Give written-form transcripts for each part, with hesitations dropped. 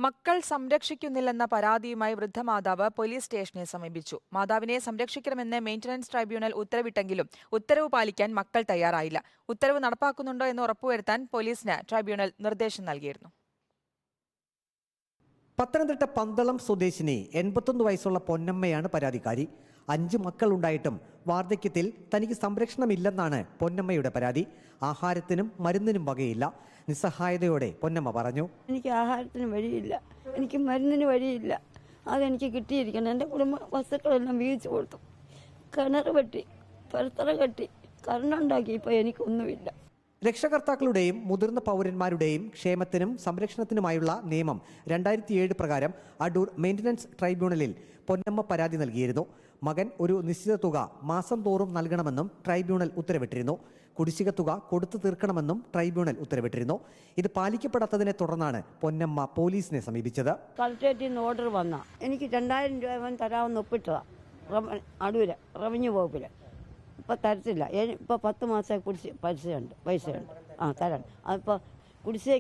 മക്കൾ സംരക്ഷിക്കുന്നില്ലെന്ന പരാതിയുമായി വൃദ്ധമാതാവ് പോലീസ് സ്റ്റേഷനെ സമീപിച്ചു. മാതാവിനെ സംരക്ഷിക്കണമെന്ന് മെയിന്റനൻസ് ട്രൈബ്യൂണൽ ഉത്തരവിട്ടെങ്കിലും ഉത്തരവ് പാലിക്കാൻ മക്കൾ തയ്യാറായില്ല. ഉത്തരവ് നടപ്പാക്കുന്നുണ്ടോ എന്ന് ഉറപ്പുവരുത്താൻ പോലീസിന് ട്രൈബ്യൂണൽ നിർദ്ദേശം നൽകിയിരുന്നു. പത്തനംതിട്ട പന്തളം സ്വദേശിനി 81 വയസ്സുള്ള പൊന്നമ്മയാണ് പരാതിക്കാരി. 5 മക്കളുണ്ടായിട്ടും വാർദ്ധക്യത്തിൽ തനിക്ക് സംരക്ഷണമില്ലെന്നാണ് പൊന്നമ്മയുടെ പരാതി. ആഹാരത്തിനും മരുന്നിനും വകയില്ല. നിസ്സഹായതയോടെ പൊന്നമ്മ പറഞ്ഞു, എനിക്ക് ആഹാരത്തിന് വഴിയില്ല, എനിക്ക് മരുന്നിന് വഴിയില്ല. അതെനിക്ക് കിട്ടിയിരിക്കണം. എൻ്റെ കുടുംബ വസ്തുക്കളെല്ലാം വീഴ്ച കൊടുത്തു. കിണർ വെട്ടി, പരത്തറ കെട്ടി, കറണ്ടുണ്ടാക്കി. ഇപ്പോൾ എനിക്കൊന്നുമില്ല. രക്ഷകർത്താക്കളുടെയും മുതിർന്ന പൗരന്മാരുടെയും ക്ഷേമത്തിനും സംരക്ഷണത്തിനുമായുള്ള നിയമം 2007 പ്രകാരം അടൂർ മെയിന്റനൻസ് ട്രൈബ്യൂണലിൽ പൊന്നമ്മ പരാതി നൽകിയിരുന്നു. മകൻ ഒരു നിശ്ചിത തുക മാസം തോറും നൽകണമെന്നും ട്രൈബ്യൂണൽ ഉത്തരവിട്ടിരുന്നു. കുടിശ്ശിക തുക കൊടുത്തു തീർക്കണമെന്നും ട്രൈബ്യൂണൽ ഉത്തരവിട്ടിരുന്നു. ഇത് പാലിക്കപ്പെടാത്തതിനെ തുടർന്നാണ് പൊന്നമ്മ പോലീസിനെ സമീപിച്ചത്. കളക്ടറേറ്റിൽ നിന്ന് ഓർഡർ വന്ന എനിക്ക് 2000 രൂപ അവൻ തരാമെന്ന് ഒപ്പിട്ടതാണ് അടൂര് റവന്യൂ വകുപ്പിൽ. ഇപ്പോൾ തരത്തില്ല. ഇപ്പോൾ 10 മാസം പൈസയുണ്ട് തരാൻ. അതിപ്പോൾ കുടിശ്ശിക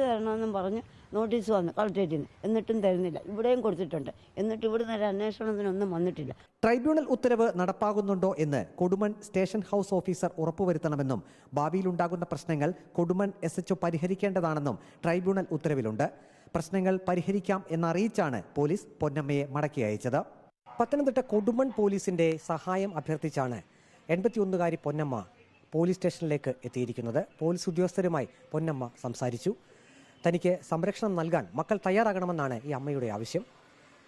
തരണമെന്നും പറഞ്ഞ് നോട്ടീസ് വന്നു കളക്ടറേറ്റിൽ നിന്ന്. എന്നിട്ടും തരുന്നില്ല. ഇവിടെയും കൊടുത്തിട്ടുണ്ട്. എന്നിട്ട് ഇവിടുന്ന് ഒരു അന്വേഷണത്തിനൊന്നും വന്നിട്ടില്ല. ട്രൈബ്യൂണൽ ഉത്തരവ് നടപ്പാകുന്നുണ്ടോ എന്ന് കൊടുമൺ സ്റ്റേഷൻ ഹൗസ് ഓഫീസർ ഉറപ്പുവരുത്തണമെന്നും ഭാവിയിലുണ്ടാകുന്ന പ്രശ്നങ്ങൾ കൊടുമൺ SHO പരിഹരിക്കേണ്ടതാണെന്നും ട്രൈബ്യൂണൽ ഉത്തരവിലുണ്ട്. പ്രശ്നങ്ങൾ പരിഹരിക്കാം എന്നറിയിച്ചാണ് പോലീസ് പൊന്നമ്മയെ മടക്കി അയച്ചത്. പത്തനംതിട്ട കൊടുമൺ പോലീസിന്റെ സഹായം അഭ്യർത്ഥിച്ചാണ് 81കാരി പൊന്നമ്മ പോലീസ് സ്റ്റേഷനിലേക്ക് എത്തിയിരിക്കുന്നത്. പോലീസ് ഉദ്യോഗസ്ഥരുമായി പൊന്നമ്മ സംസാരിച്ചു. തനിക്ക് സംരക്ഷണം നൽകാൻ മക്കൾ തയ്യാറാകണമെന്നാണ് ഈ അമ്മയുടെ ആവശ്യം.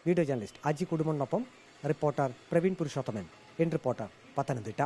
വീഡിയോ ജേർണലിസ്റ്റ് അജി കുടുംബനൊപ്പം റിപ്പോർട്ടർ പ്രവീൺ പുരുഷോത്തമൻ, റിപ്പോർട്ടർ പത്തനംതിട്ട.